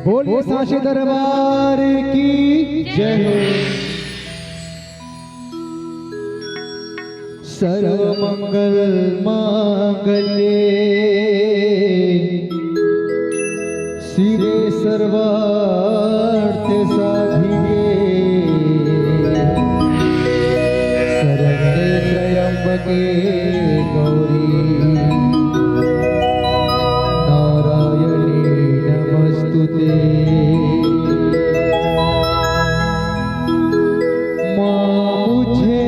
बोलिए साचे दरबार की जय हो। सर्व मंगल मांगल्ये शिवे सर्वार्थ साधिके शरण्ये त्र्यंबके गौरी नारायणी नमस्तुते। माँ मुझे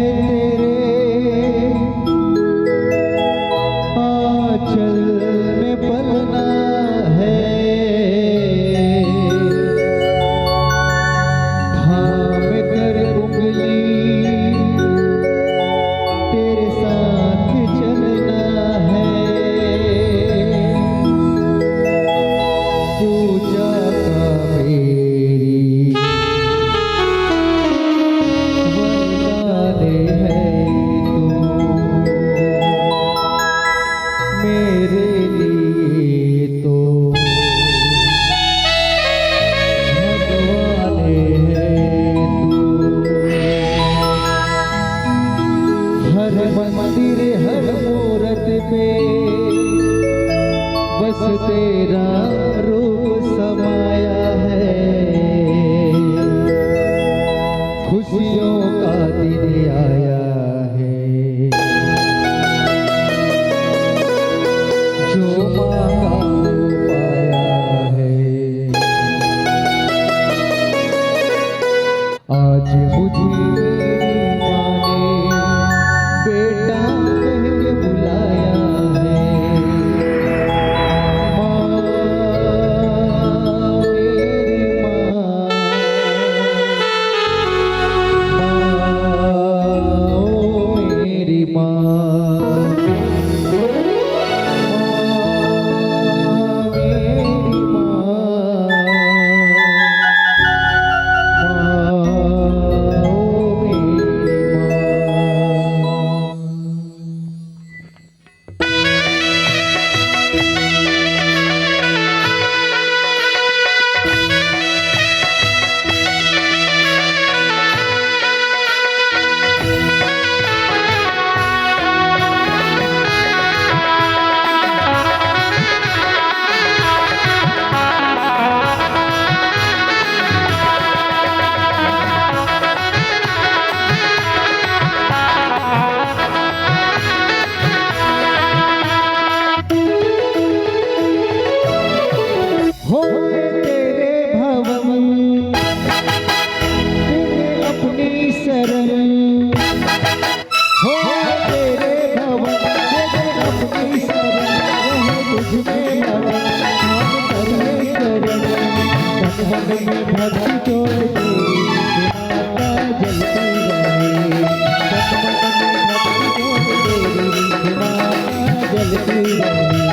तेरे आंचल में पलना है, थाम कर उंगली तेरे साथ मन में भक्ति जोड़ तेरी माता जलती रहे। तन मन में भक्ति जोड़ तेरी माता जलती रहे।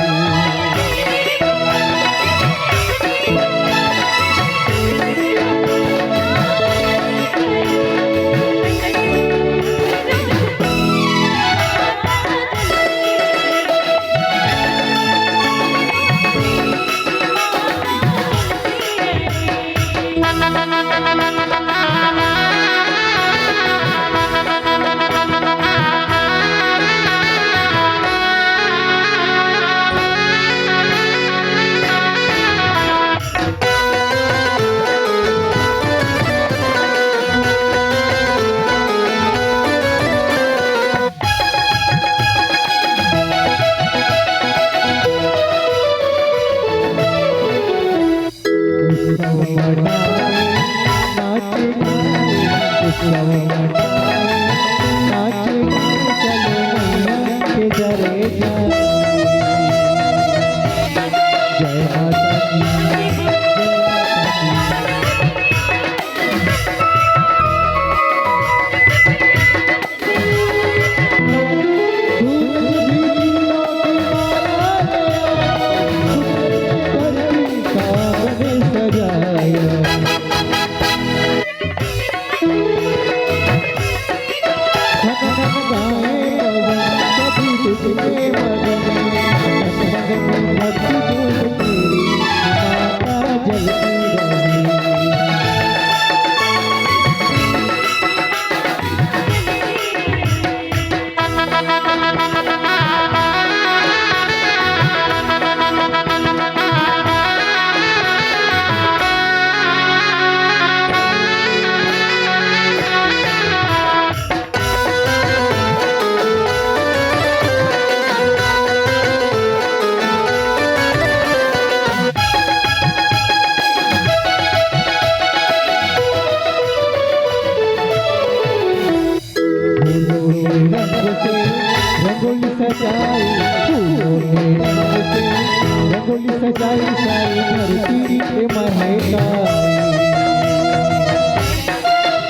रंगोली सजाई सारी धरती के महकाई।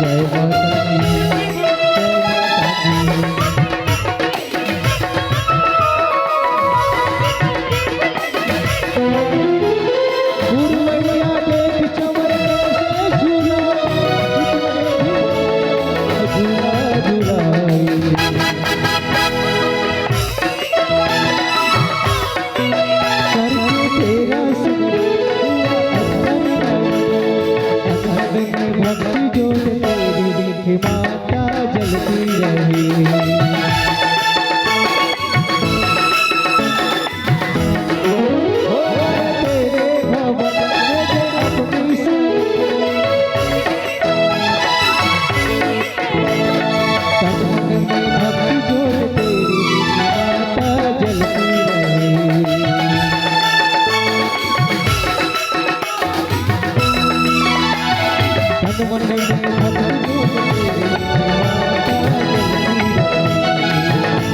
जय माता दी, गुरुवैया देख चंवर से झूला झुलाई। भक्ति जोड़ तेरी देखे माता जलती रही। तेरे भवन में अपनी तन में भक्ति जोड़ तेरी माता जलती रही। तन मन में भक्ति जोड़ तेरी माता जलती रही।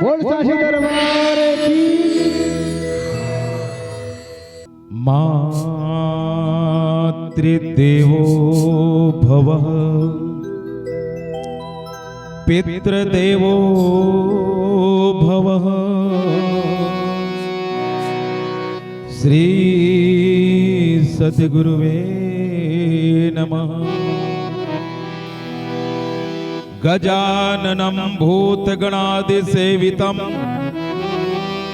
बोल साची दरबार की। मातृदेवो भवः पितृदेवो भवः श्री सद्गुरुवे नमः। गजाननं भूतगणादिसेवितं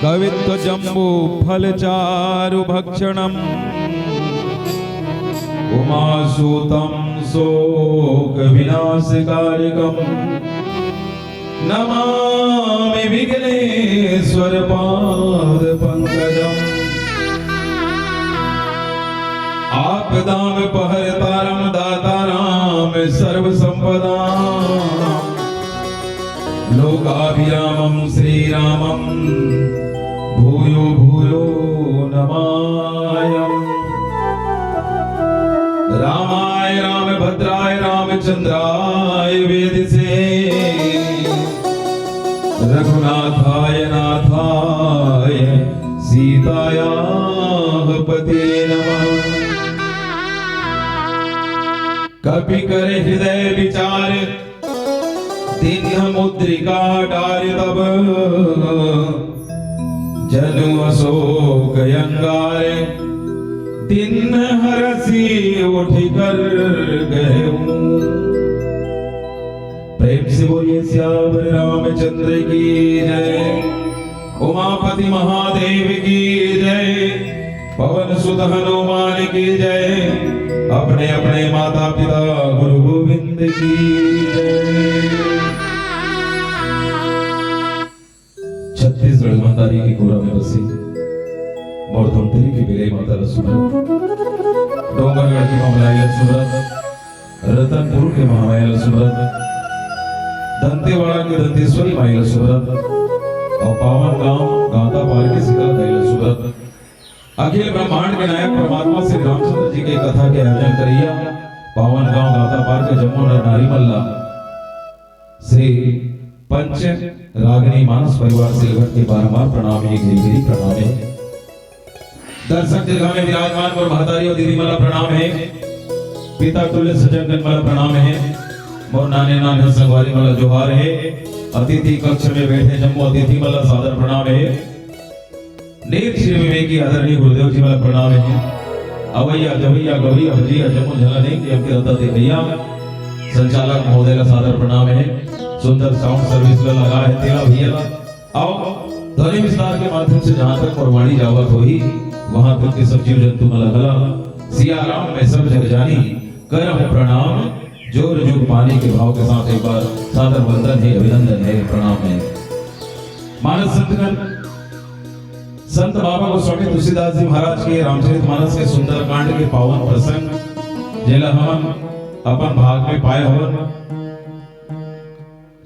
कवित्वजम्बूफलचारुभक्षणम् उमासूतं शोकविनाशकारिकम् नमामि विघ्नेश्वरपादपङ्कजम्। आपदामपहर्तारं दातारां सर्वसम्पदां लोकाभिरामं श्रीरामं भूयो भूयो नमाम्यहम्। रामाय रामभद्राय रामचन्द्राय वेदसे रघुनाथाय नाथाय कपि करे हृदय विचार दीन्ह मुद्रिका डारि तब जनु अशोक अंगार दिन हरसी उठ कर गए। प्रेम से बोलिए सियावर रामचंद्र की जय, उमापति महादेव की जय, पवन सुत हनुमान की जय, अपने अपने माता पिता गुरु गोविंद की जय। छत्तीसगढ़ मंदारी की गोरा में बसी मोर धमतरी की बिले माता सुमरत, डोंगरगढ़ की ममलाई सुमरत, रतनपुर के महामाया सुमरत, दंतेवाड़ा की दंतेश्वरी माई सुमरत और पावन गांव गांता पार के सिकल दैल सुमरत। अखिल ब्रह्मांड के नायक परमात्मा श्री रामचंद्र जी की कथा के आयोजन करिया पावन गांव गांता पार के जम्मू नर नारी मल्ला श्री पंच रागिनी मानस परिवार सिलघट के बारंबार प्रणाम है, गिरी प्रणाम है। दर्शक दीर्घा में विराजमान और महतारी और दीदी मला प्रणाम है, पिता तुल्य सज्जन मला प्रणाम है, मोर नाने नाने संगवारी मला जोहार है, अतिथि कक्ष में बैठे जम्मू अतिथि मला सादर प्रणाम है, नीर श्री विवेकी आदरणीय गुरुदेव जी मला प्रणाम है, अवैया जवैया गवैया भजिया जम्मू झलने की आपकी रता दे भैया, संचालक महोदय का सादर प्रणाम है, सुंदर साउंड सर्विस में लगा है तेरा भैया। आओ ध्वनि विस्तार के माध्यम से जहां तक परवाणी जावत होही वहां तक के सब जीव जंतु मला गला सिया राम में सब जग जानी करम प्रणाम, जोर जोर पानी के भाव के साथ एक बार सादर वंदन है, अभिनंदन है, प्रणाम है। मानस संतगण संत बाबा गोस्वामी तुलसीदास जी महाराज के रामचरितमानस के सुंदर कांड के पावन प्रसंग जेला हम अपन भाग में पाए हवन।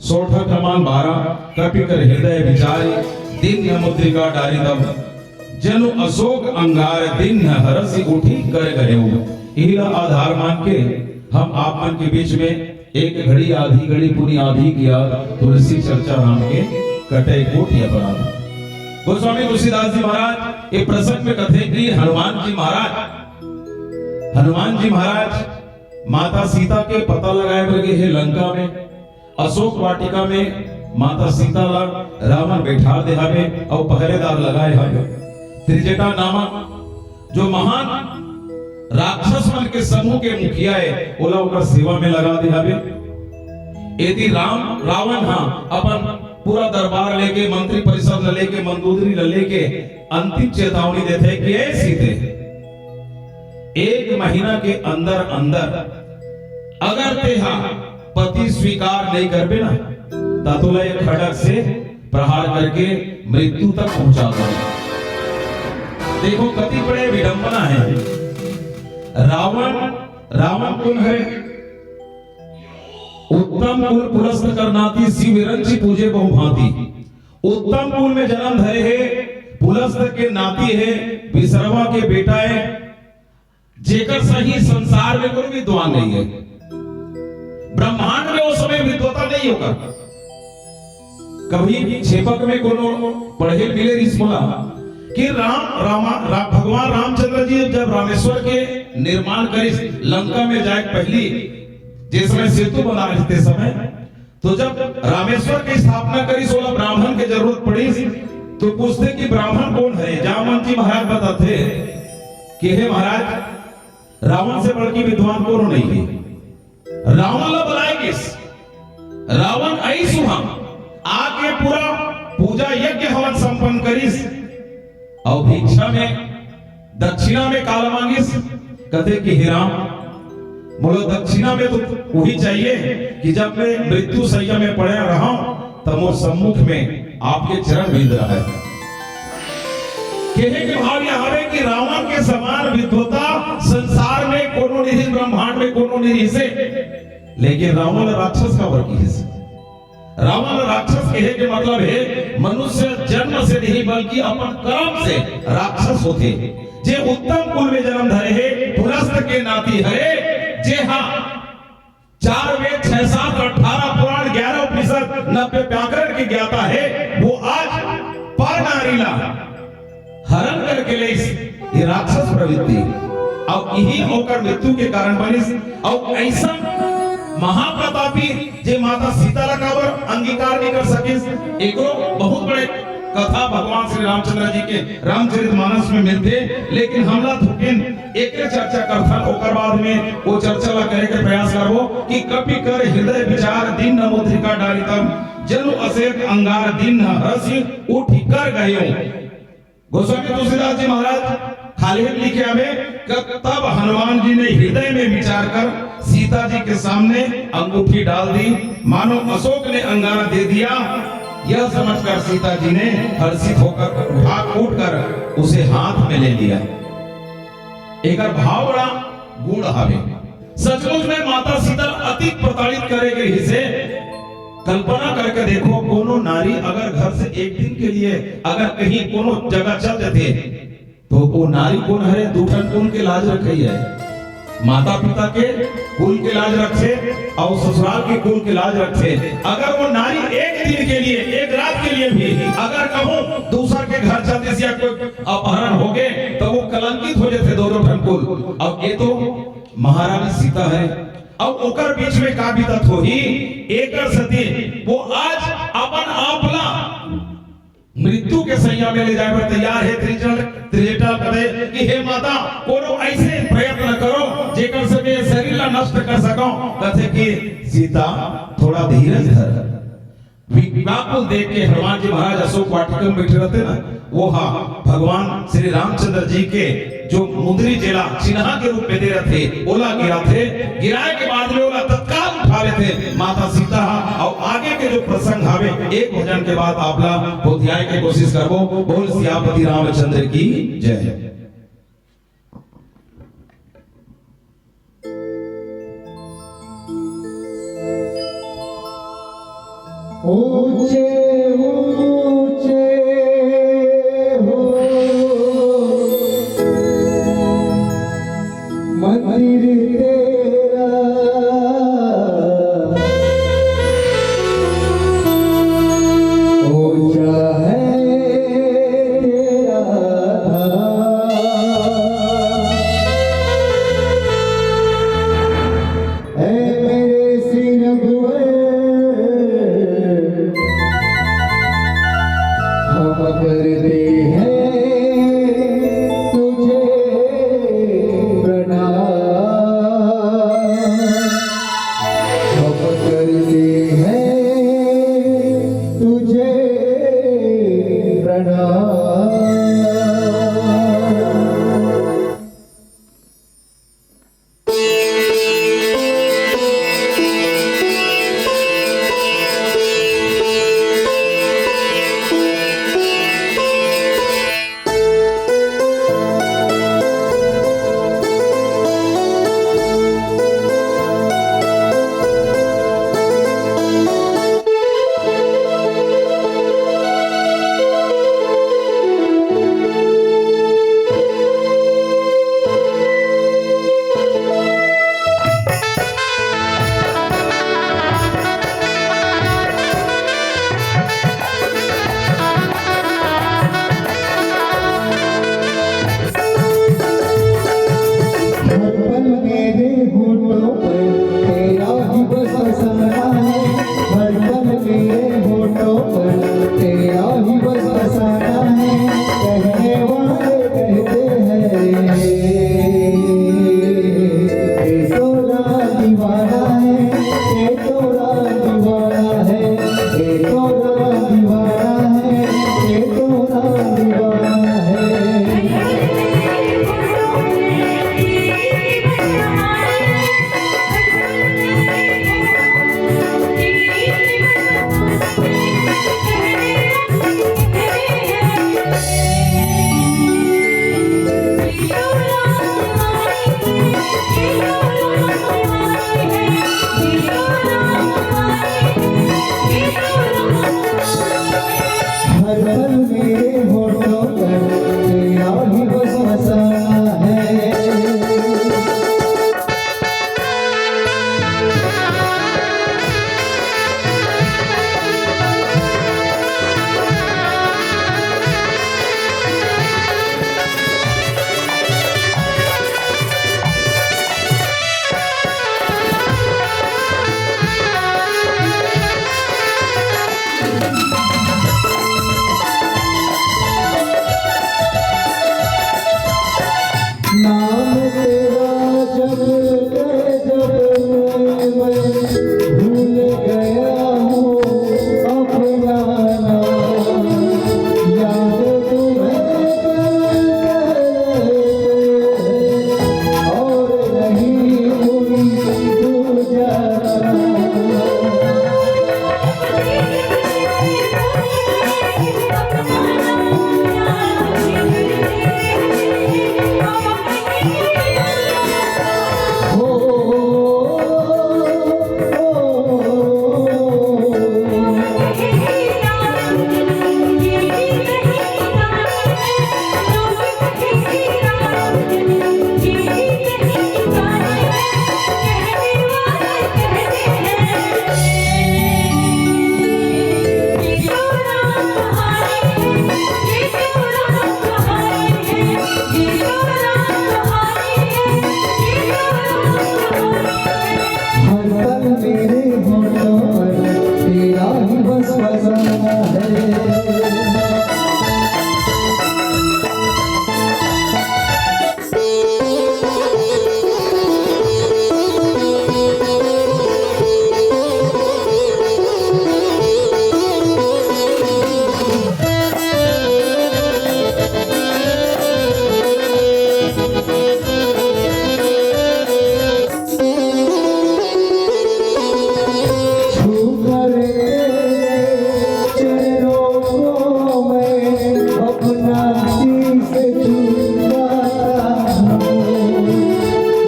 सोठ क्रमांक 12 कपि कर हृदय विचारी दीन्ह मुद्रिका डारि तब जनु अशोक अंगार दिन हरसी उठी कर गए। इहिला आधार मान के हम आप मन के बीच में एक घड़ी आधी घड़ी पूरी आधी किया तुलसी चर्चा राम के कटे कोटिया बना। गोस्वामी तुलसीदास जी महाराज एक प्रसंग में कथे की हनुमान जी महाराज माता सीता के पता लगाए लगे है लंका में अशोक वाटिका में माता सीता ला रावण बैठा दे हवे और पहरेदार लगाए हवे। त्रिजटा नामक जो महान राक्षस मन के समूह के मुखिया है ओला ओकर सेवा में लगा दे हवे। यदि रावण अपन पूरा दरबार लेके मंत्री परिषद लेके मंदोदरी लेके अंतिम चेतावनी देते कि ए सीते 1 महीना के अंदर अंदर अगर तेहा पति स्वीकार नहीं करबे ना तातुला एक खड़क से प्रहार करके मृत्यु तक पहुंचा दो। देखो कति बड़े विडंबना है। रावण कौन है? उत्तम कुल पुरस्त करनाती शिव विरंची पूजे बहुभांति। उत्तम कुल में जन्म धरे है, पुलस्त के नाती है, विसरवा के बेटा है, जेकर सही संसार में कोई विद्वान नहीं है। ब्रह्मांड में उस समय विद्वता नहीं होगा। कभी छेपक में कोनो पढ़े मिले रिश्मला कि भगवान रामचंद्र जी जब रामेश्वर के निर्माण करी लंका में जाए पहली जिसमें सेतु बना रहते समय तो जब रामेश्वर की स्थापना करी 16 ब्राह्मण की जरूरत पड़ी तो पूछते कि ब्राह्मण कौन है। जामवंत जी महाराज बताते कि हे महाराज रावण से बढ़ के विद्वान कौन नहीं है। रावण ला बुलाए किस? रावण आई सुहा आके पूरा पूजा यज्ञ हवन संपन्न करिस और भिक्षा में दक्षिणा में काल मांगिस। कहते कि हे राम बोलो दक्षिणा में तो वही चाहिए कि जब मैं मृत्यु सैया में पड़े रहा हूं तब वो सम्मुख में आपके चरण बीत रहा है। कहे के भाव यह है कि रावण के समान विद्वता संसार में कोनो नहीं, ब्रह्मांड में कोनो नहीं से, लेकिन रावण राक्षस का वर्ग है। रावण राक्षस कहे के मतलब है मनुष्य जन्म से नहीं बल्कि अपन कर्म से राक्षस होते। जे उत्तम कुल में जन्म धरे है, पुलस्त के नाती है, जे हाँ 4 वेद 6 7 18 पुराण 11 उपनिषद 90 व्याकरण के ज्ञाता है, वो आज पर नारीला हरण करके ले ये राक्षस प्रवृत्ति और यही होकर मृत्यु के कारण बनिस। और ऐसा महाप्रतापी जे माता सीता ला काबर अंगीकार नहीं कर सकिस, एको बहुत बड़े कथा भगवान श्री रामचंद्र जी के रामचरितमानस में मिलते, लेकिन हमला थोकिन एक चर्चा करथन, ओकर बाद में वो चर्चा ला करे के प्रयास करबो कि कपि कर हृदय विचार दिन न मुद्रिका डाली तब जनु असेत अंगार दिन न हसी उठ कर गयो। गोस्वामी तुलसीदास जी महाराज खाली लिखे हमें तब हनुमान जी ने हृदय में विचार कर सीता जी के सामने अंगूठी डाल दी, मानो अशोक ने अंगारा दे दिया। यह समझकर सीता जी ने हर्षित होकर भाग उठकर उसे हाथ में ले लिया। एक भाव बड़ा गुण हवे, सचमुच में माता सीता अति प्रताड़ित करेगे हिस्से। कल्पना करके देखो, कोनो नारी अगर घर से एक दिन के लिए अगर कहीं कोनो जगह चल जाते तो वो नारी कौन है, दूठन कौन के लाज रखी है, माता पिता के कुल के लाज रखे और ससुराल के कुल के लाज रखे। अगर वो नारी एक दिन के लिए एक रात के लिए भी अगर कहूं दूसर के घर चलते या कोई अपहरण हो गए तो वो कलंकित हो जाते दोनों ठन कुल। अब ये तो महारानी सीता है, अब ओकर बीच में का बीतत हो ही एक सती वो आज अपन आपला मृत्यु के सैया में ले जाए पर तैयार है। त्रिजटा कहे कि हे माता कोनो ऐसे प्रयत्न करो जेकर से मैं शरीर ला नष्ट कर सकूं। कहे कि सीता थोड़ा धीरज धर। व्याकुल देख के हनुमान जी महाराज अशोक वाटिका में बैठे रहते ना, वो हाँ भगवान श्री रामचंद्र जी के जो मुंदरी जेला चिन्हा के रूप में दे रहे थे, ओला गिरा थे, गिराए के बाद में ओला तत्काल उठा लेते माता सीता। और आगे के जो प्रसंग हावे एक भजन के बाद आपला को ध्यान की कोशिश करबो। बोल सियापति रामचंद्र की जय। ऊंचे ऊंचे हो मंदिर तेरा, ऊंचा है तेरा धाम, ऐ मेरे श्री रघुवर हम करते हैं तुझे प्रणाम, हम करते हैं तुझे प्रणाम। नासी से छुपाता हूँ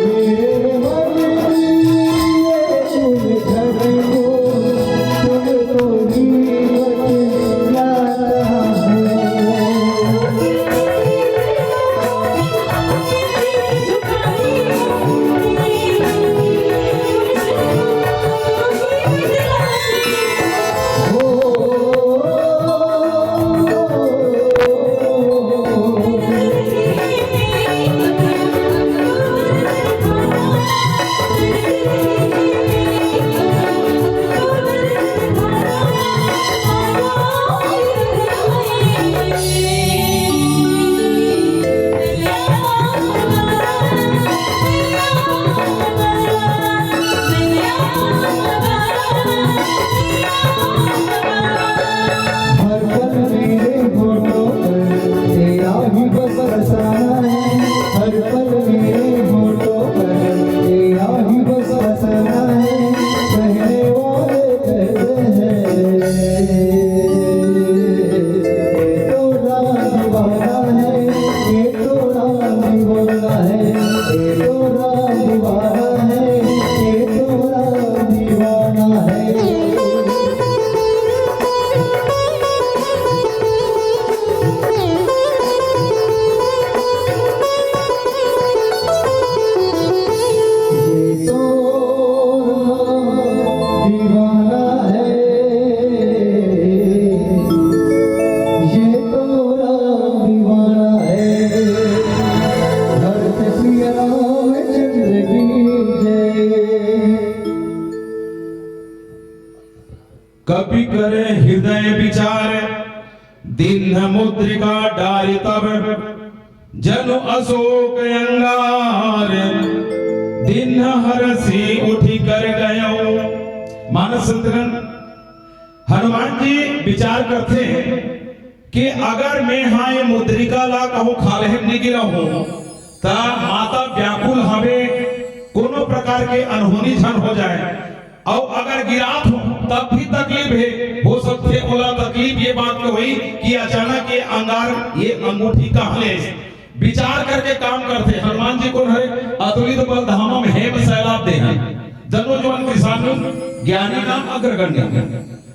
मेरे मन ये उलझन को तुमको ही बतलाता हूँ कभी करे हृदय विचार दिन मुद्रिका डारी तब जनु अशोक अंगार दिन हरसी उठी कर गयो। मानस संतगण हनुमान जी विचार करते हैं कि अगर मैं हाँ ये मुद्रिका ला कहूँ खाले निगिरा हूँ ता माता व्याकुल हवे कोनो प्रकार के अनहोनी झन हो जाए और अगर गिरात हो तब भी तकलीफ है। हो सकते बोला तकलीफ ये बात की हुई कि अचानक ये अंगार ये अंगूठी कहाँ ले विचार करके काम करते। हनुमान जी कौन है? अतुलित बल धामा में हेम सैलाब दे हैं जनो जवन किसान ज्ञानी नाम अग्रगण्य।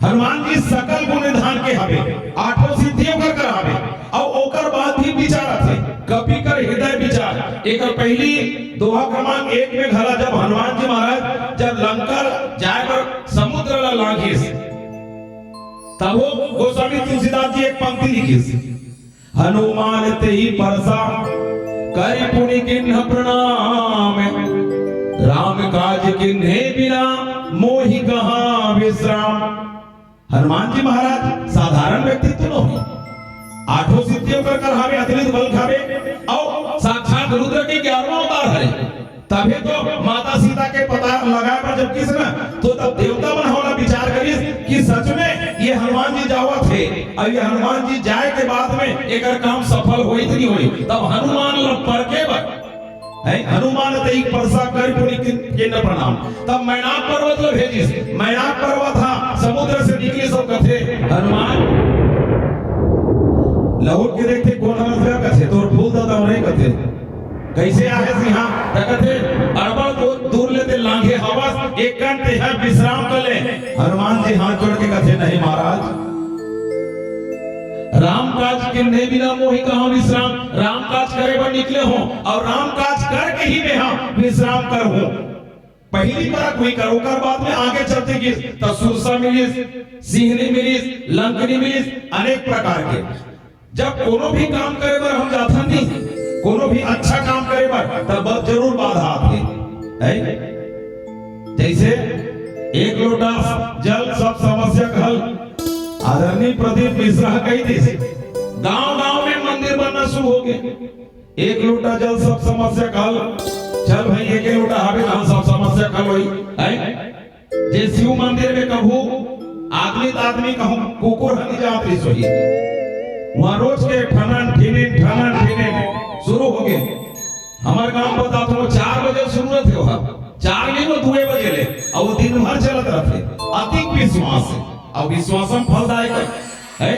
हनुमान जी सकल गुण निधान के हवे आठों सिद्धियों कर कर हवे और ओकर बाद भी विचार थे कपि कर हृदय विचार। एक पहली दोहा क्रमांक 1 में घला जब हनुमान जी महाराज जब लंका जाए पर समुद्र ला लांघिस तब वो गोस्वामी तुलसीदास जी एक पंक्ति लिखिस हनुमान ते ही परसा करि पुनि किन्ह प्रणाम राम काज किन्हे बिना मोहि कहा विश्राम। हनुमान जी महाराज साधारण व्यक्तित्व नहीं आठों सिद्धियों कर कर हमें अतिरिक्त बल खावे और साक्षात रुद्र के 11वां अवतार है। तभी तो माता सीता के पता लगाए पर जब किस ना तो तब देवता बना होना विचार करिए कि सच में ये हनुमान जी जावा थे और ये हनुमान जी जाए के बाद में एक काम सफल हुई थी नहीं हुई तब हनुमान पर के हनुमान तेई परसा कर पुनि किन्ह प्रणाम। तब मैनाक पर्वत लो भेजिस मैनाक पर्वत था समुद्र से निकले सब कथे हनुमान लौट के देखते कौन हंस कथे तो फूल दादा नहीं कथे कैसे आए सिंहा कथे अड़बड़ को दूर लेते लांघे हवस एक घंटे है विश्राम कर ले। हनुमान जी हाथ जोड़ के कथे नहीं महाराज राम काज किन्हे बिना मोहि कहा विश्राम। राम काज करे पर निकले हो और राम काज करके ही मैं हाँ विश्राम कर हूं। पहली परख हुई करो कर बाद में आगे चलते कि सुरसा मिलिस सिंहनी मिलिस लंकनी मिलिस अनेक प्रकार के। जब कोनो भी काम करे पर हम जाता नहीं कोनो भी अच्छा काम करे पर तब जरूर बाधा आती है। जैसे एक लोटा जल सब समस्या का हल आदरणीय प्रदीप मिश्रा कही थी गांव-गांव में मंदिर बनना शुरू हो गए। एक लोटा जल सब समस्या का हल चल भाई एक लोटा हवे कहां सब समस्या का होई है। जे शिव मंदिर में कभू आदमी कहूं कुकुर हनी जात रही सोई वहां रोज के ठनन ठिने शुरू हो गए। हमारे गांव बता तो 4 बजे शुरू रहते हो 4 नहीं वो 2 बजे ले और दिन भर चलत रहते। अधिक विश्वास है और विश्वासम फलदायक है।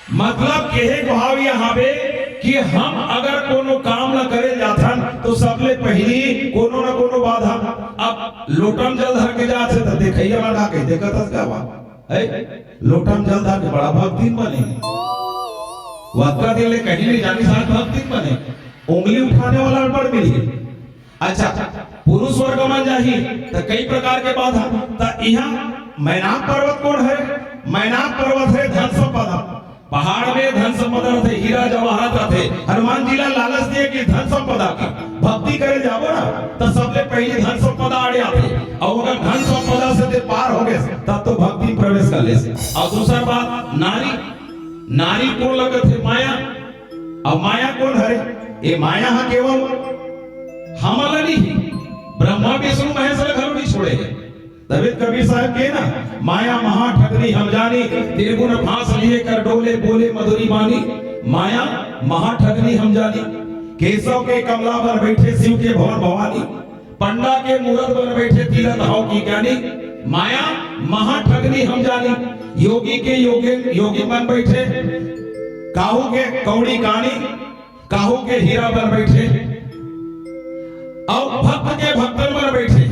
मतलब केहे भाव यहाँ पे कि हम अगर कोनो काम न करे जाथन तो सबले पहली कोनो न कोनो बाधा। अब लोटम जल धर के जाथे तो देखैया लगा के देखत हस का बा है लोटम जल धर के बड़ा भक्तिन बने वाका दिले कहीं नहीं जानी साथ भक्तिन बने उंगली उठाने वाला बड़ मिली। अच्छा पुरुष वर्ग में जाही तो कई प्रकार के बाधा। तो यहाँ मैनाक पर्वत कौन है? मैनाक पर्वत है धन संपदा। पहाड़ में धन संपदा थे, हीरा जवाहरात थे। हनुमान जी ला लालच दिए कि धन संपदा की भक्ति करे जाबो ना तो सबले पहले धन संपदा आड़े आते और अगर धन संपदा से ते पार हो गए तब तो भक्ति प्रवेश कर ले। और दूसरा बात नारी, नारी को लगत है माया। अब माया कौन है? ये माया हा केवल हमला नहीं ब्रह्मा विष्णु महेश घर नहीं छोड़े। तभी कबीर साहब के ना माया महा ठगनी हम जानी, त्रिगुण फांस लिए कर डोले बोले मधुरी बानी। माया महा ठगनी हम जानी, केशव के कमला पर बैठे शिव के भवन भवानी, पंडा के मूरत पर बैठे तीरथ हाव की ज्ञानी। माया महा ठगनी हम जानी, योगी के योगी बन बैठे, काहू के कौड़ी कानी, काहू के हीरा बन बैठे और भक्त के भक्तन बन बैठे,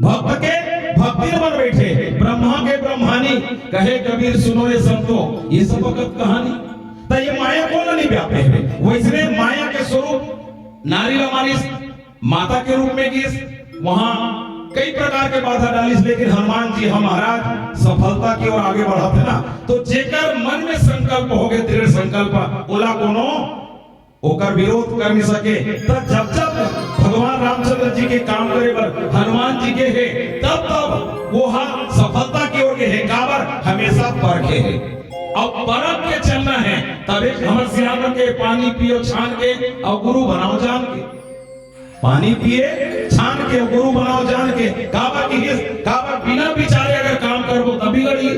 भक्त के भक्ति बन बैठे। ब्रह्मा के ब्रह्मानी कहे कबीर सुनो ये संतो ये सब वक्त कहानी। तो ये माया को नहीं व्यापे है। वैसे माया के स्वरूप नारी हमारी माता के रूप में गिस वहां कई प्रकार के बाधा डालिस, लेकिन हनुमान जी हम महाराज सफलता की ओर आगे बढ़ाते ना। तो जेकर मन में संकल्प हो गए दृढ़ संकल्प ओला कोनो ओकर विरोध कर नहीं सके। तो जब जब भगवान रामचंद्र जी के काम करे पर हनुमान जी के है तब तब वो सफलता की ओर के है काबर हमेशा परखे है और परख के चलना है। तबे हमर सियान के पानी पियो छान के और गुरु बनाओ जान के, पानी पिए छान के गुरु बनाओ जान के। काबर की काबर बिना विचारे अगर काम करबो तभी गड़ी,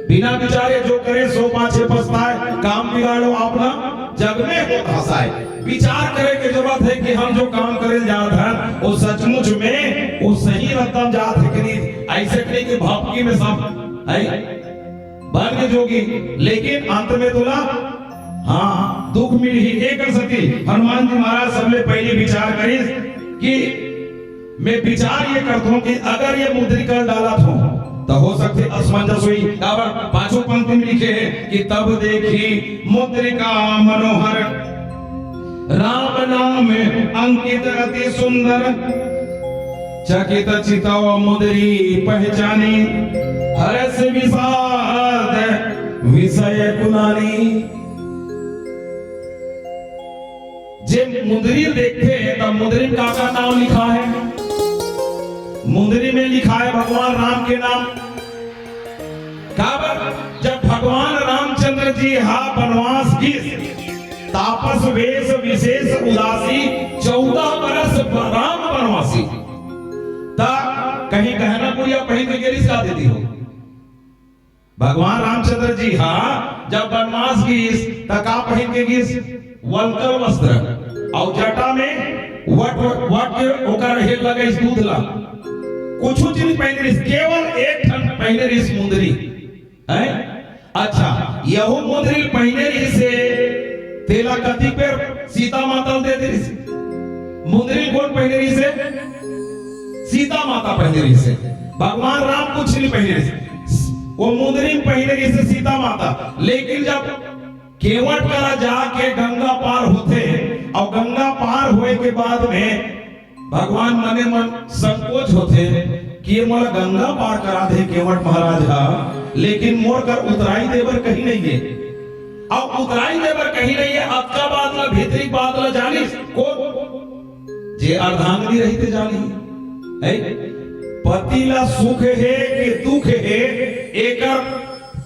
बिना विचारे जो करे सो पाछे पछताए। काम बिगाड़ो अपना जग में हो हंसाए। विचार करे की जरूरत है कि हम जो काम करे जात हैं वो सचमुच में वो सही रकम जात है कि नहीं। ऐसे नहीं कि भक्ति में सब है बन के जोगी, लेकिन अंत में तुला हाँ दुख मिल ही एक कर सकी। हनुमान जी महाराज सबले पहले विचार करी कि मैं विचार ये करता हूँ कि अगर ये मुद्रिका डाला था तो हो सकते असमंजस हुई। पांचों पंक्ति में लिखे हैं कि तब देखी मुद्रिका मनोहर राम नाम अंकित अति सुंदर, चकित चितव मुद्री पहचानी, हर्ष विषाद विषय कुलानी। जे मुद्री देखते हैं तब मुद्री का नाम लिखा है, मुंदरी में लिखा है भगवान राम के नाम। काबर जब भगवान रामचंद्र जी वनवास की तापस वेश विशेष उदासी 14 बरस राम वनवासी ता कहीं गहना गुड़िया पहन के गेरिस का देती हो। भगवान रामचंद्र जी जब वनवास की तका पहन के गिस वलकर वस्त्र और जटा में वट ओकर हेल लगे दूध ला कुछ चीज पहने रिस, केवल एक ठन पहने रिस मुंदरी है। अच्छा यहो मुंदरी पहने रिस से तेला कति पे सीता माता दे दे रिस। मुंदरी कौन पहने रिस से? सीता माता पहने रिस से। भगवान राम कुछ नहीं पहने रिस, वो मुंदरी पहने रिस से सीता माता। लेकिन जब केवट करा जाके गंगा पार होते और गंगा पार हुए के बाद में भगवान मने मन संकोच होते कि ये मोला गंगा पार करा दे केवट महाराज लेकिन मोर कर उतराई देवर कहीं नहीं है। अब उतराई देवर कहीं नहीं है। अब का बात ला भीतरी बात ला जानी को जे अर्धांगिनी रहते जानी है। पति ला सुख है कि दुख है एकर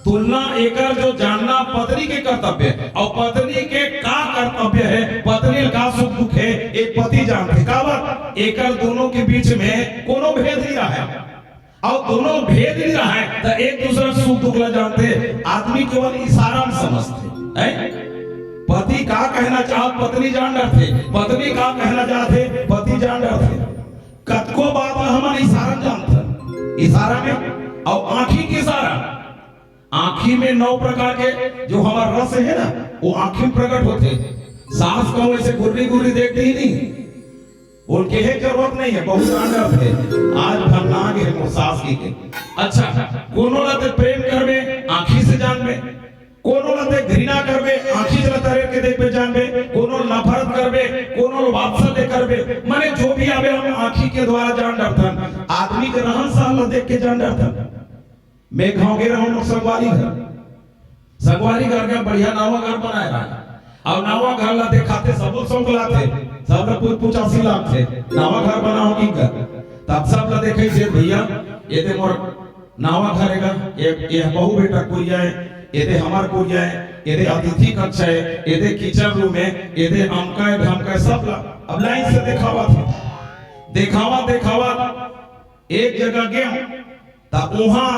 तुलना एकर जो जानना पत्नी के कर्तव्य है और पत्नी के का कर्तव्य है, पत्नी का सुख दुख है एक पति जानते। काबर एकर दोनों के बीच में कोनो भेद नहीं रहा है और दोनों भेद नहीं रहा है तो एक दूसरे सुख दुख ला जानते। आदमी केवल इशारा में समझते है। पति का कहना चाहत पत्नी जान रहे, पत्नी का कहना चाहते पति जान रहे। कतको बात हम इशारा जानते, इशारा में और आंखी की इशारा आँखी में 9 प्रकार के जो हमारा रस है ना, वो आँखी में प्रकट होते हैं। सास को ऐसे गुर्री गुर्री देखते ही नहीं, उनके है जरूरत नहीं है, बहुत आनंद है। आज भरनाग है वो सास की के। अच्छा, कोनो लते प्रेम करबे आँखी से जानबे, कोनो लते घृणा करबे आँखी से लतारे के देखबे जानबे, कोनो नफरत करबे, कोनो वात्सल्य करबे, माने जो भी आवे हम आँखी के द्वारा जान डरथन। आदमी के रहन सहन देख के जान डरथन। मैं गाँव के रहूं संगवारी घर के बढ़िया नावा घर बनाए रहा, और नावा घर ला देखाते सब शौक लाते, सब लोग 85 लाख थे नावा घर बनाओ की कर। तब सब ला देखे से भैया ये दे मोर नावा घर है, ये बहु बेटा कुरिया है, ये दे हमार कुरिया है, ये दे अतिथि कक्ष है, ये दे किचन रूम है, ये दे अमका है धमका है, सब ला अब लाइन से दिखावा था। दिखावा एक जगह गया तब वहां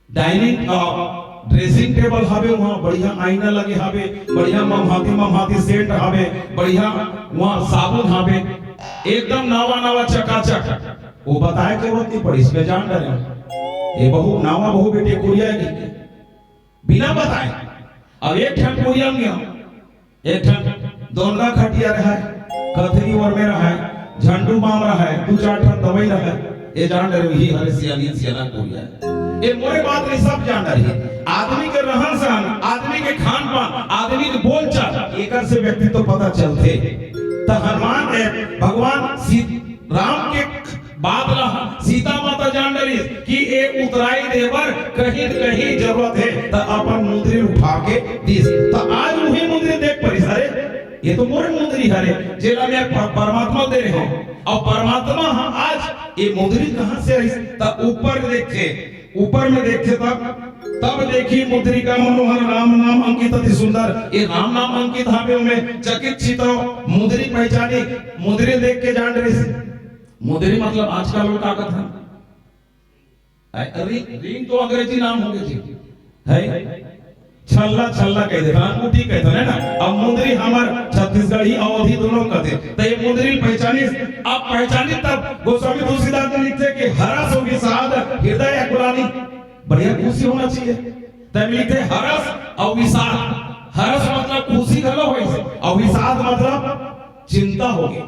डाइनिंग ड्रेसिंग टेबल हवे, वहां बढ़िया आईना लगे हवे, बढ़िया ममहाती सेंट हवे, बढ़िया वहां साबुन हवे, एकदम नवा चकाचक। वो बताए के जरूरत नहीं पड़ी, इसमें जान डरे ये नावा बहु बेटे कुरिया की बिना बताए। अब एक ठन कुरिया में गया, एक ठन दोनगा खटिया रहा है, कथरी वर में रहा है, झंडू माम रहा है, 2-4 ठन दवाई रहा है, ये जान डरे ही हरे सियाना कुरिया है। ये मोरे बात नहीं सब जान रही। आदमी के रहन सहन, आदमी के खान पान, आदमी के बोलचाल, एकर से व्यक्ति तो पता चलते। तो हनुमान भगवान राम के बात रहा, सीता माता जान रही कि ये उतराई देवर कहीं कहीं जरूरत है, तो अपन मुंदरी उठा के दीस। तो आज वही मुंदरी देख पड़ी, अरे ये तो मोर मुंदरी हरे जेला में परमात्मा दे रहे हो, और परमात्मा आज ये मुंदरी कहां से आई? तो ऊपर में देखते तब देखी मुद्रिका मनोहर राम नाम अंकित अति सुंदर। ये राम नाम अंकित हावे में चकित चितो मुद्री पहचानी, मुद्री देख के जान रही। मुद्री मतलब आज का लोग ताकत है, रिंग तो अंग्रेजी नाम हो गई थी है, छल्ला कह देता, अंगूठी कहता है ना। अब मुंदरी हमार छत्तीसगढ़ी अवधि दोनों कहते, तो ये मुंदरी पहचानी। अब पहचानी तब गोस्वामी तुलसीदास जी लिखते कि हरस होगी साध हृदय अकुलानी, बढ़िया खुशी होना चाहिए। तब लिखते हरस और विषाद। हरस मतलब खुशी गलो होई, और विषाद मतलब चिंता होगी,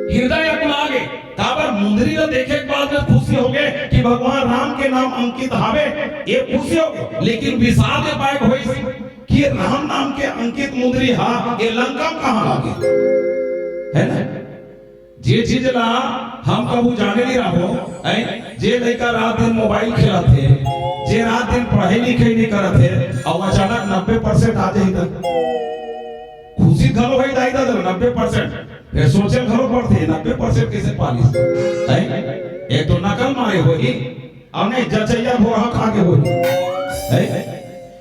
हृदय अकुलागे। ताबर मुंदरी को देखे के बाद में खुशी हो गए कि भगवान राम के नाम अंकित हावे, ये खुशी हो गए। लेकिन विषाद पाए होई कि राम नाम के अंकित मुंदरी हा ये लंका कहां लागे, है ना। जे चीज ला हम कबू जाने नहीं रहो, जे लड़का रात दिन मोबाइल खेलते, जे रात दिन पढ़ाई लिखाई नहीं करते, और अचानक 90% आ जाए तो खुशी घलो है दाई दादा 90%। फिर सोचे घरों पड़ते 90% कैसे पालिस है, एक तो नकल मारे होगी, और नहीं जचैया भोरा खा के होगी है।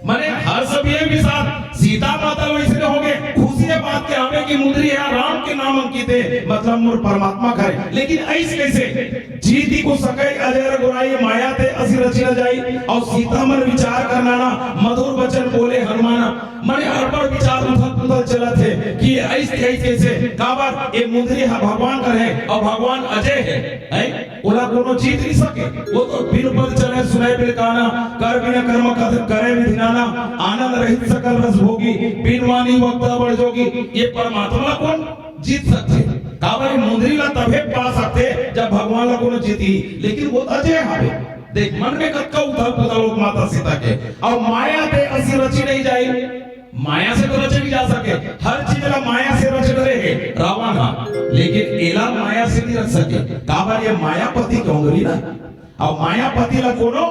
माने हर सब ये भी साथ सीता माता वैसे हो गए, खुशी है बात के आवे की मुंदरी है राम के नाम अंकित है, मतलब मोर परमात्मा करे। लेकिन ऐसे कैसे जीती को सकै अजर गुराई माया ते असि रची न जाई, और सीता मन विचार करना ना मधुर वचन बोले हनुमाना। माने अरबर विचार उथल चला थे कि ऐसे कैसे काबर ये मुंदरी भगवान का है, और भगवान अजय है ओला कोनो जीत नहीं सके। वो तो बिन पद चले सुनाए बिन गाना, कर बिना कर्म करे विधिनाना, आनंद रहित सकल रस भोगी, बिन वाणी वक्ता बढ़ जोगी। ये परमात्मा कौन जीत सकते? काबर मुंदरी ला तबे पा सकते जब भगवान ला कोनो जीती, लेकिन वो अजय हावे। देख मन में कक्का उथल पुथल लोग माता सीता के, और माया ते असि रची नहीं जाई, माया से तो रचे नहीं जा सके। हर चीज ला माया से रच रहे रावण हा, लेकिन एला माया से नहीं रच सके। काबर ये मायापति कहूंगी ना, और मायापति ला कोनो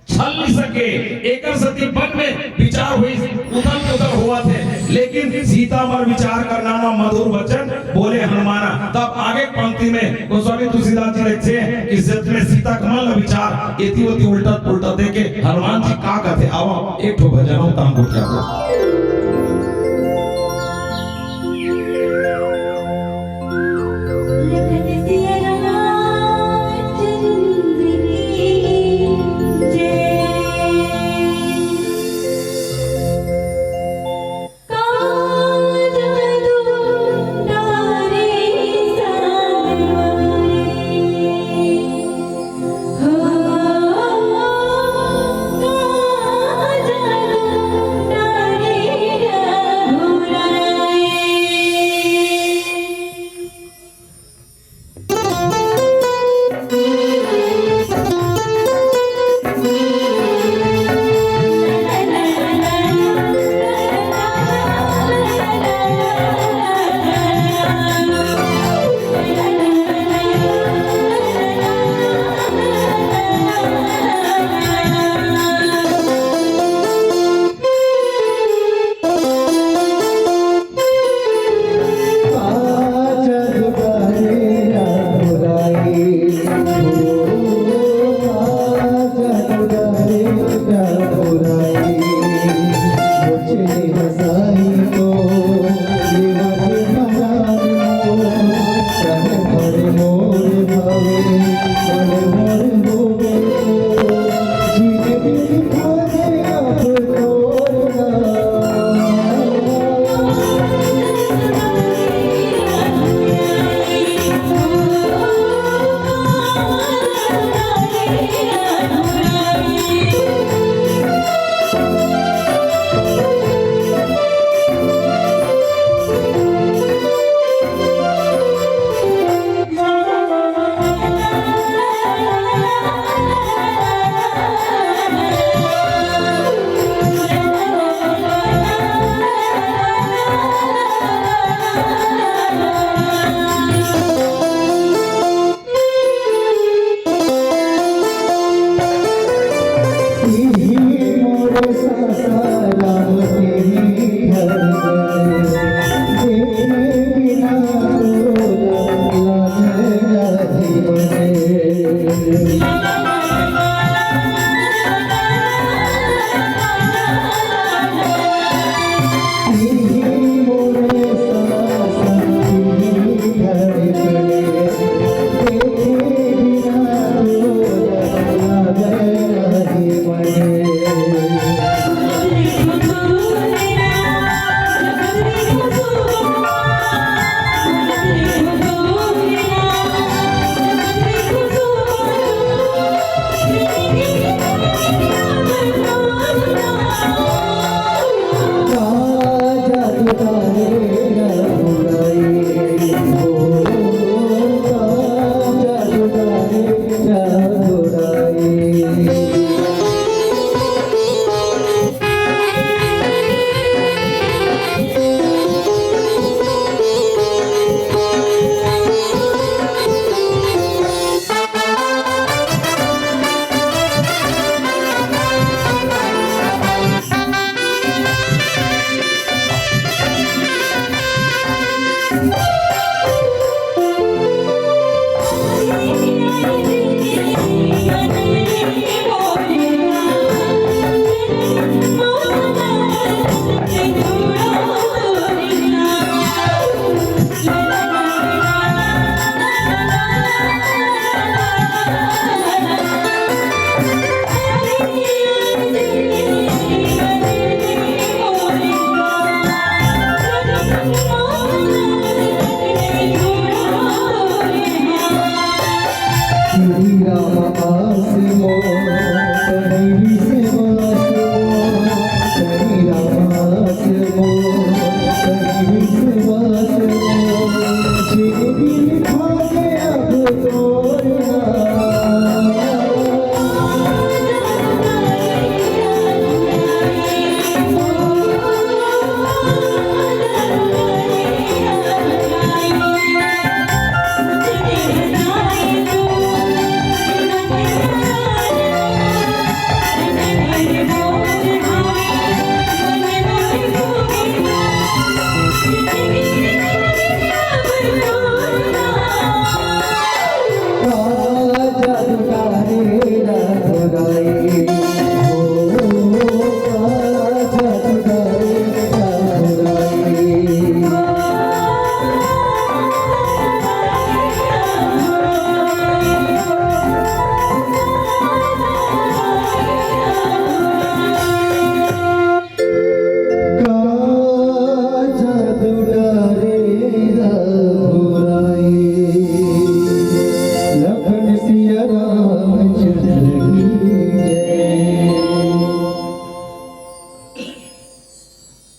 छल नहीं सके। एकर सती मन में विचार हुई उथल पुथल हुआ थे, लेकिन सीता पर विचार करना ना मधुर वचन बोले हनुमाना। तब आगे पंक्ति में गोस्वामी तुलसीदास जी लिखते हैं कि सत में सीता कमल विचार एति ओति उल्टा पुल्टा देके हनुमान जी का कहते। आओ एक ठो भजन हो ताम को क्या हो। Oh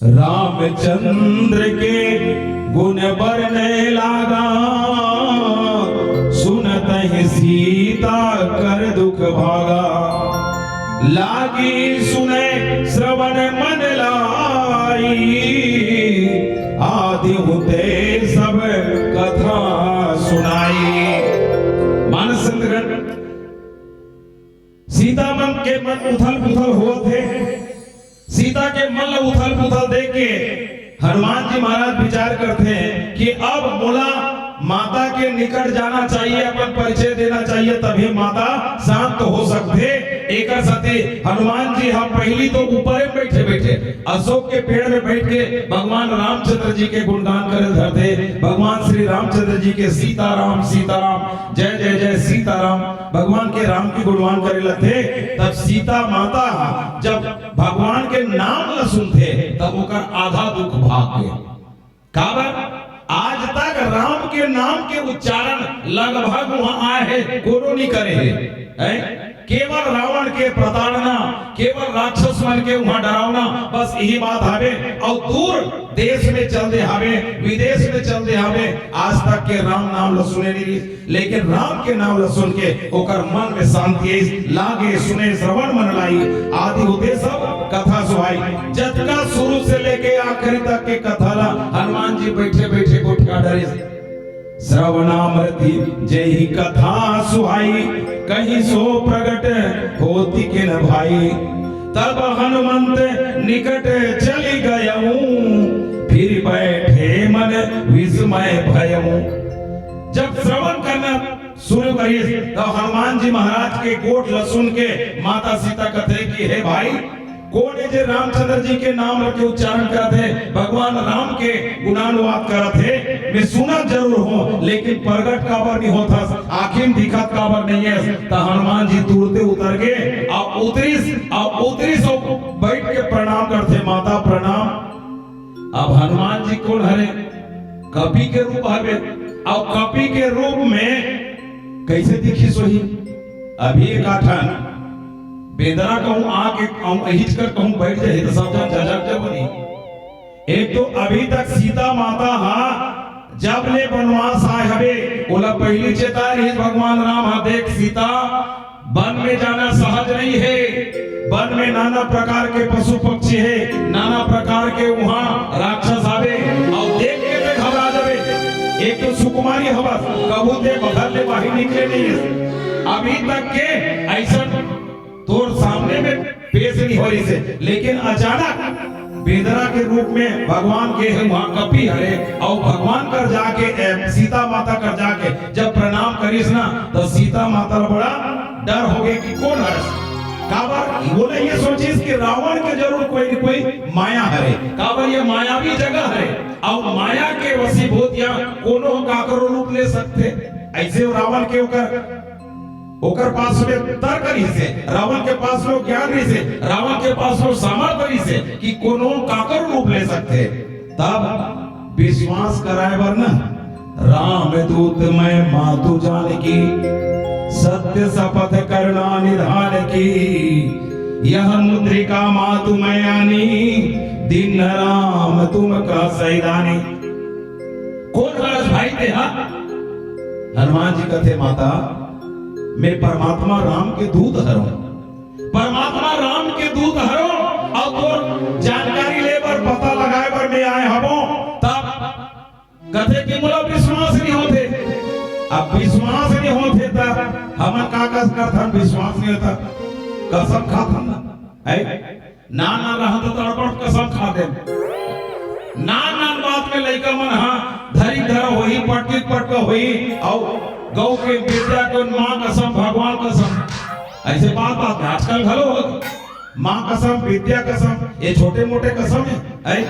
रामचंद्र के गुण बरने लागा, सुनत ही सीता कर दुख भागा। लागी सुने श्रवण मन लाई, आदि होते सब कथा सुनाई। मानस संतगण, सीता मन के मन उथल पुथल हुआ थे। सीता के मन उथल पुथल देख के हनुमान जी महाराज विचार करते हैं कि अब बोला माता के निकट जाना चाहिए, अपन परिचय देना चाहिए, तभी माता शांत हो सकते। एक सती हनुमान जी हम पहली तो ऊपर बैठे बैठे अशोक के पेड़ में बैठ के भगवान रामचंद्र जी के गुणगान करे धरते। भगवान श्री रामचंद्र जी के सीताराम सीताराम जय जय जय सीताराम भगवान के राम की गुणगान करे लगते। तब सीता माता जब भगवान के नाम न सुनते तब ओकर आधा दुख भाग गया। काबर आज तक राम के नाम के उच्चारण लगभग वहां आए हैं, कोनो नहीं करे है। केवल रावण के प्रताड़ना, केवल राक्षस मन के वहां डरावना, बस यही बात हवे। और दूर देश में चल दे हवे, विदेश में चल दे हवे, आज तक के राम नाम ल सुने नहीं। लेकिन राम के नाम ल सुन के ओकर मन में शांति लागे, सुने श्रवण मन लाई, आदि होते सब कथा सुहाई। जतका शुरू से लेके आखिरी तक के कथा ला हनुमान जी बैठे बैठे गोठिया डरे। श्रवणामृति जय कथा सुहाई, कहीं सो प्रगट होती के न भाई। तब हनुमंत निकट चली गयऊं, फिर बैठे मन विस्मय भयऊं। जब श्रवण करना शुरू करिए तो हनुमान जी महाराज के गोठ लसुन के माता सीता कहते कि हे भाई कौन है जे रामचंद्र जी के नाम के उच्चारण करते, भगवान राम के गुणानुवाद करते। मैं सुना जरूर हूं लेकिन प्रगट काबर नहीं होता, आखिर दिखत काबर नहीं है। तो हनुमान जी तुरते उतर गए और उतरी सो बैठ के प्रणाम करते, माता प्रणाम। अब हनुमान जी कौन हरे? कपि के रूप हवे। और कपि के रूप में कैसे दिखी सोही? अभी एक आठन बेदरा कहूं आके हिच कर कहूं बैठ जाए तो सब जजक जबनी। एक तो अभी तक सीता माता जब ले वनवास आए हवे बोला पहली चेतावनी भगवान राम देख सीता वन में जाना सहज नहीं है। वन में नाना प्रकार के पशु पक्षी है, नाना प्रकार के वहां राक्षस आवे और देख के घबरा जावे। एक तो सुकुमारी हवा कबूते बदल ले बाहर निकले नहीं है। अभी तक के ऐसा तोर सामने में पेश नहीं हो रही से, लेकिन अचानक बेदरा के रूप में भगवान के वहां कपि हरे और भगवान कर जाके सीता माता कर जाके जब प्रणाम करीस ना तो सीता माता बड़ा डर हो गए कि कौन है। काबर बोले ये सोचिस कि रावण के जरूर कोई न कोई माया हरे। काबर ये मायावी जगह है और माया के वशीभूत या कोनो काकरो रूप ले सकते। ऐसे रावण के ओकर पास में तर्क रही से, रावण के पास में ज्ञान रही से, रावण के पास में सामर्थ्य रही से कि कोनो काकर रूप ले सकते। तब विश्वास कराए बर ना राम दूत मैं मातु जान की, सत्य शपथ करना निधान की। यह मुद्रिका मातु मैं आनी, दिन राम तुम का सैदानी। कौन भाई थे? हनुमान जी कहते माता मैं परमात्मा राम के दूत हरो, परमात्मा राम के दूत हरो और तो जानकारी ले बर पता लगाए बर मैं आए हबो। तब कथे कि मोला विश्वास नहीं होते। अब विश्वास नहीं होते तब हम का कस करथन, विश्वास नहीं होता कसम खाथन ना है ना ना रहत तो अड़बड़ कसम खा दे। ना ना बात में लइका मन धरी धरा होई पटकी पटका होई और गौ के विद्या को मां कसम भगवान कसम ऐसे बात आजकल घलो मां कसम विद्या कसम ये छोटे मोटे कसम है।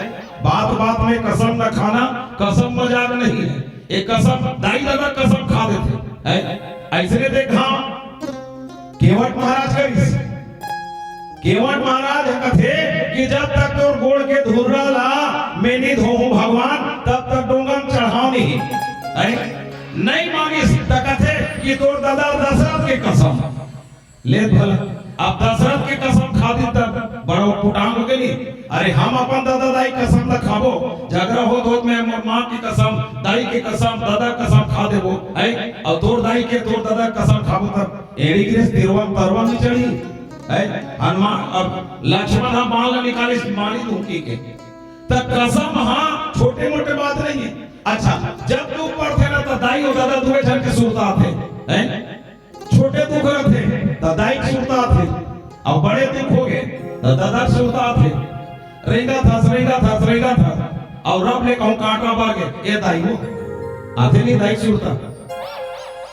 बात बात में कसम न खाना कसम मजाक नहीं है। ये कसम दाई दादा कसम खा देते है। ऐसे देखा केवट महाराज करिस, केवट महाराज कथे कि जब तक तोर गोड़ के धुर्रा ला मैं नहीं धोऊं भगवान तब तक डोंगम चढ़ाओ नहीं मांगिस तकथे कि तोर दादा दशरथ के कसम ले भला। अब दशरथ के कसम खा दी तब बड़ा पुटांग हो गई। अरे हम अपन दादा दाई कसम ला खाबो, झगड़ा होत में मोर मां की कसम, दाई की कसम, दादा कसम खा देबो है, और तोर दाई के तोर दादा कसम खाबो तब एड़ी गिरस तरवा नहीं चढ़ी है। हनुमान अब लक्ष्मण हम बाण निकाले मारी दूंगी के तब कसम। हाँ छोटे मोटे बात नहीं है। अच्छा जब दुख पड़ते ना तो दाई और दादा दुए जन के सुरता थे हैं, छोटे दुख रहते तो दाई की सुरता थे, और बड़े दुख हो गए तो दादा की सुरता थे। रेगा था और रब ले कहूं कांटा बागे ए दाई वो आते नहीं दाई सुरता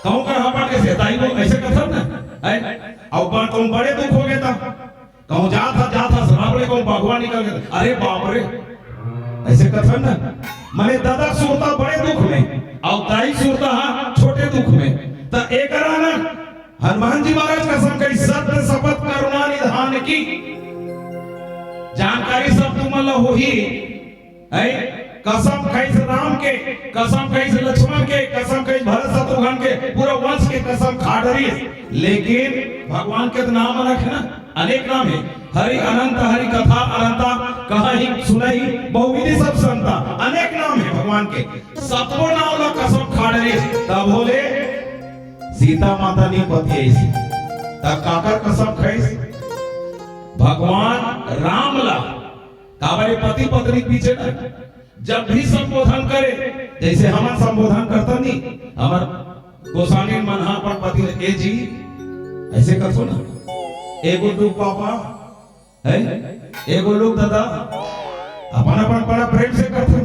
कहूं कर हपा कैसे दाई वो ऐसे कथन ना है। और कहूं बड़े दुख हो गए था कहूं जा था रब ले कहूं भगवान निकल गया, अरे बाप रे ऐसे कथन ना। माने दादा सुरता बड़े दुख में और दाई सुरता छोटे दुख में। तो एक ना हनुमान जी महाराज कसम कही सत्य शपथ करुणा निधान की जानकारी सब तुम हो ही है। कसम खाई राम के, कसम खाई लक्ष्मण के, कसम खाई भरत शत्रुघ्न के, पूरा वंश के कसम खा डरी। लेकिन भगवान के नाम रखना अनेक नाम है, हरि अनंत हरि कथा अनंता कहीं सुनई बहुविधि सब संता, अनेक नाम है भगवान के। सबको नाम ला कसम खा डरी तब बोले सीता माता नहीं पति ऐसी तब काकर कसम खाई भगवान राम ला काबरे पति पत्नी पीछे ना जब भी संबोधन करे जैसे हम संबोधन करता नहीं हमार गोसानी मनहा पर पति ए जी ऐसे कथो ना, एगो लोग पापा है एगो लोग दादा अपन बड़ा प्रेम से करते।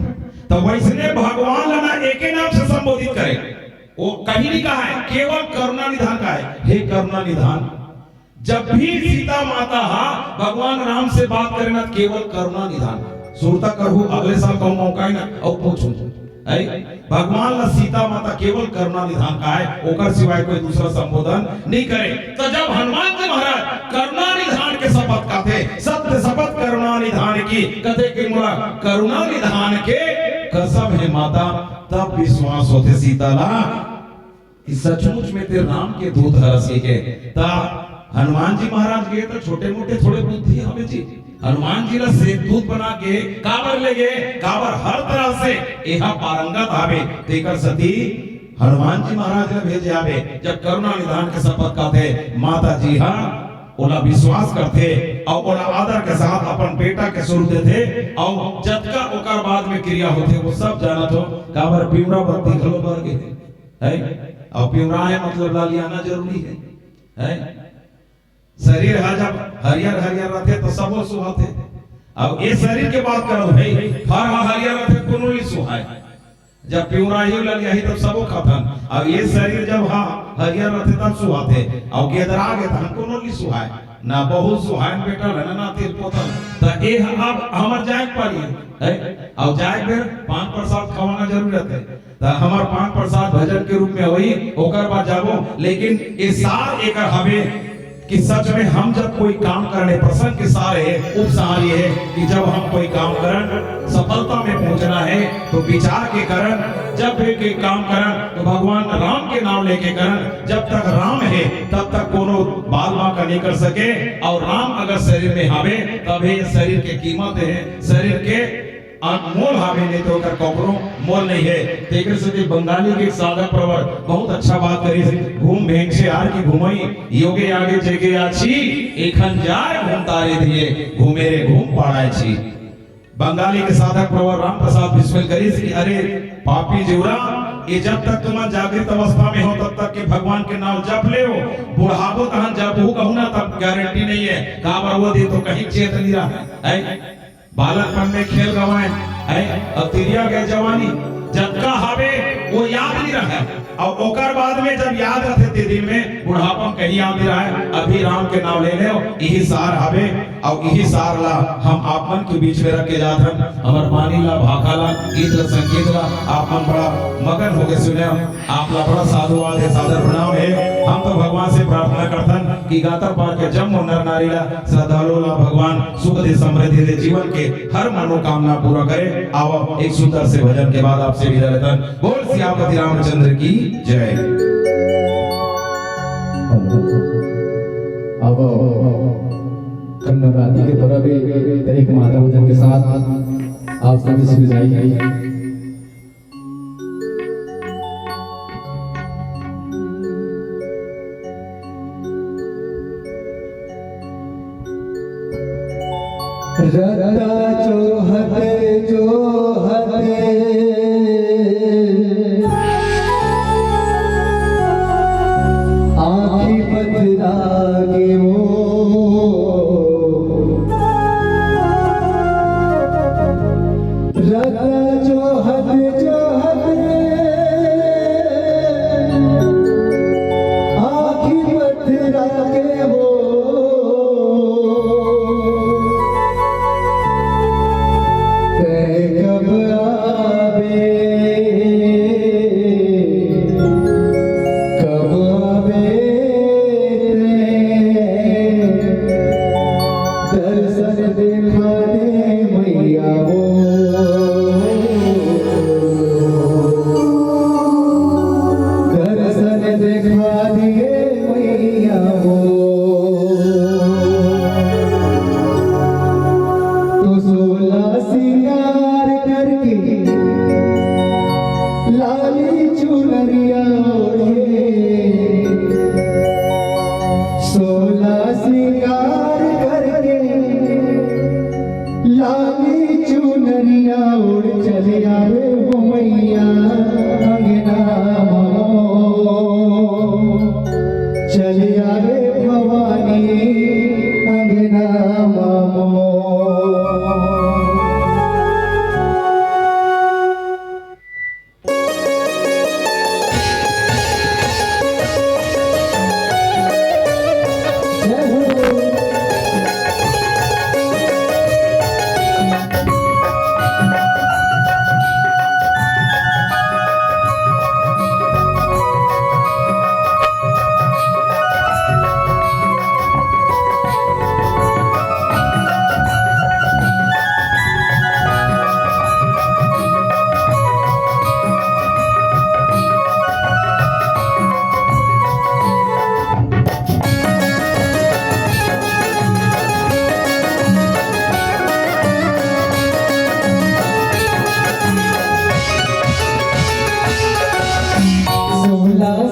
तो वैसने भगवान ना एक नाम से संबोधित करे, वो कहीं नहीं कहा है, केवल करुणा निधान का है, हे करुणा निधान। जब भी सीता माता भगवान राम से बात करे ना केवल करुणा निधान सुरता करहु अगले साल कहूं मौका ही ना और पूछूं है। भगवान ला सीता माता केवल करुणा निधान का है, ओकर सिवाय कोई दूसरा संबोधन नहीं करे। तो जब हनुमान जी महाराज करुणा निधान के शपथ कहते, सत्य शपथ करुणा निधान की कहते कि मोला करुणा निधान के कसम है माता, तब विश्वास होते सीता ला कि सचमुच में तेरे राम के दूत हरसी के। ता हनुमान जी महाराज गए तो छोटे मोटे थोड़े बुद्धि हमें जी हनुमान जी ला से दूत बना के काबर ले गए, काबर हर तरह से यह पारंगत आवे तेकर सती हनुमान जी महाराज ने भेजे आवे। जब करुणा निधान के शपथ कहते माता जी ओला विश्वास करते और ओला आदर के साथ अपन बेटा के स्वरूप देते और जतका ओकर बाद में क्रिया होते वो सब जानत हो। काबर पिवरा बत्ती खलो बर गए है, और पिवरा है मतलब लालियाना जरूरी है। शरीर जब हरियर हरियर रहते तो सबो सुहाते, अब ये शरीर के बात करो भाई फर हरियर रहते कोनो नहीं सुहाए, जब पिवरा ही ललिया ही तब सबो खातन। अब ये शरीर जब हरियर रहते तब सुहाते, अब गेदरा के तन कोनो नहीं सुहाए ना बहुत सुहान बेटा है ना तेल पोतल। तो ये अब हमर जाए पारी है, अब जाए बेर पान प्रसाद खवाना जरूरत है। तो हमार पान प्रसाद भजन के रूप में होई ओकर बाद जाबो। लेकिन ये सार एक हवे कि सच में हम जब कोई काम करने प्रसंग के सारे उपसार ये है कि जब हम कोई काम करन सफलता में पहुंचना है तो विचार के करन, जब भी कोई काम करन तो भगवान राम के नाम लेके करन। जब तक राम है तब तक कोनो बाल बांका नहीं कर सके, और राम अगर शरीर में आवे तब ये शरीर के कीमत है, शरीर के अनमोल हावे नहीं तो कर कपड़ों मोल नहीं है। तेकर से बंगाली के साधक प्रवर बहुत अच्छा बात करी है, घूम भेंग से आर की घुमई योगे आगे जगे आछी एखन जाय घूम तारे दिए घूमे रे घूम पाड़ाय छी। बंगाली के साधक प्रवर राम प्रसाद बिस्मिल करी कि अरे पापी जीवरा ये जब तक तुम जागृत अवस्था में हो तब तक के भगवान के नाम जप ले हो, बुढ़ापो तहन जब हो कहूं ना तब गारंटी नहीं है काबर वो दे तो कहीं चेत नहीं रहा है। बालकपन में खेल गवाए है, अब तिरिया गए जवानी जबका हावे वो याद नहीं रहा, और ओकर बाद में जब याद रहते ते दिन में बुढ़ापा कहीं याद नहीं रहा। अभी राम के नाम ले ले यही सार हावे, और यही सार ला हम आपमन के बीच में रख के जात हन। हमर बानी ला भाखा ला गीत ला संगीत ला आपमन बड़ा मगन हो गए सुने, आप ला बड़ा साधुवाद है सादर प्रणाम है। हम तो भगवान से प्रार्थना करतन कि गाता पा के जम नर नारी ला श्रद्धालु ला भगवान सुख दे समृद्धि दे जीवन के हर मनोकामना पूरा करे। आओ एक सुंदर से भजन के बाद आपसे विदा लेतन। बोल सियापति रामचंद्र की जय। अब कन्नड़ नवरात्रि के पर्व में एक माता भजन के साथ आप सभी से विदाई है। रता जो हते आँखी बदलागे वो रता जो हते आँखी बदलागे वो कब आवे दर्शन देखा दे मैया वो दर्शन देखा दिए मैया वो तो 16 सिंगार करके लाली चुनरिया ओढ़े 16 सिंगार करके लाली चुनरिया उड़ चले आवे वो मैया अंगना चले आवे भवानी अंगना मामो।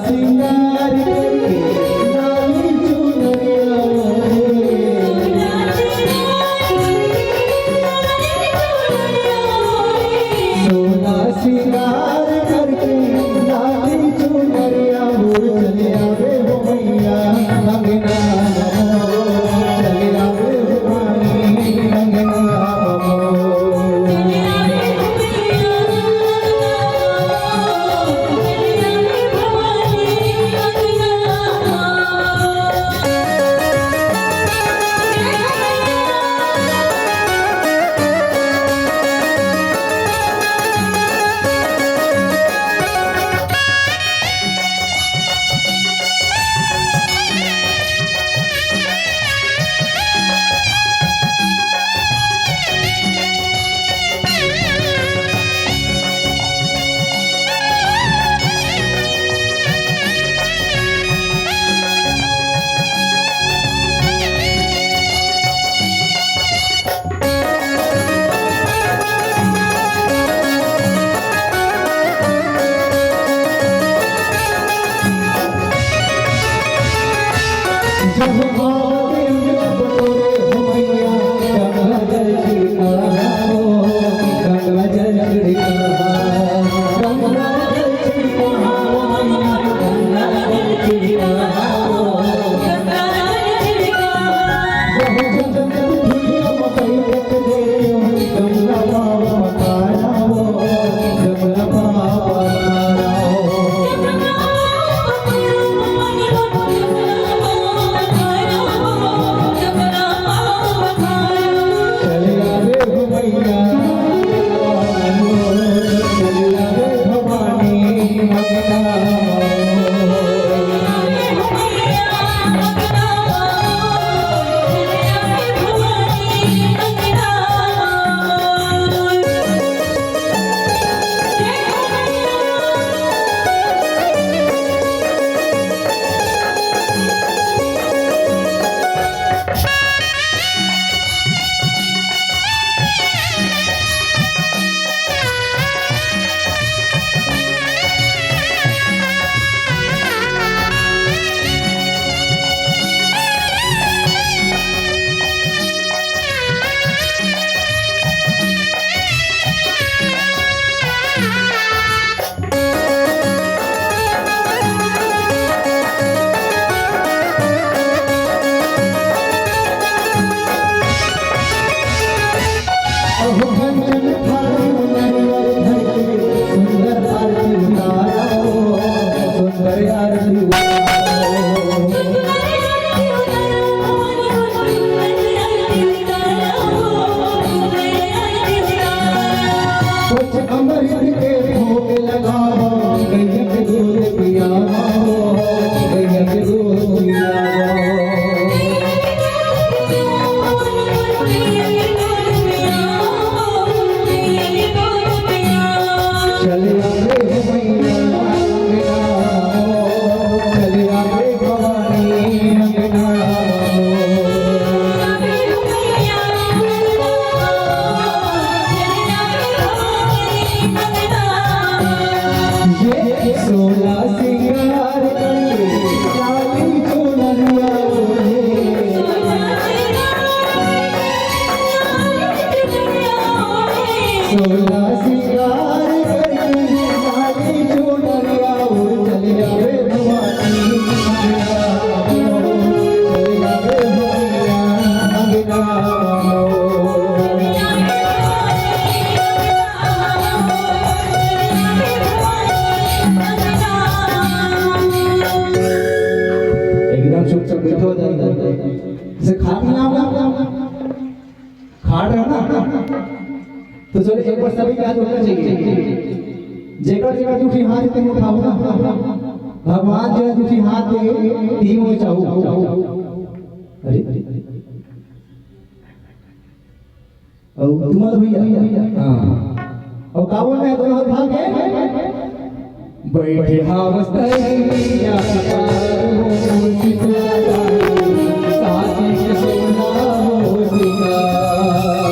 सिंगार करके लाली चुनरिया सोना सिंगार करके लाली चुनरिया चले आवे हो मैया अंगना चले आवे भवानी अंगना सोला सिंगार करके लाली चुनरिया उड़ चली आवे भवानी अंगना चली आवे भैया अंगना एकदम चुपचाप बैठो जैसे खाना खा रहा ना तो चलो एक बार सभी का होना चाहिए जेकर जेकर दूसरी हाथ ते उठाओ ना भगवान जो दूसरी हाथ दे तीन हो चाहो अरे और तुम्हारा भैया हां और काबू में दोनों हाथ भागे बैठे हावस्तैया साथी के सोना हो सोना हो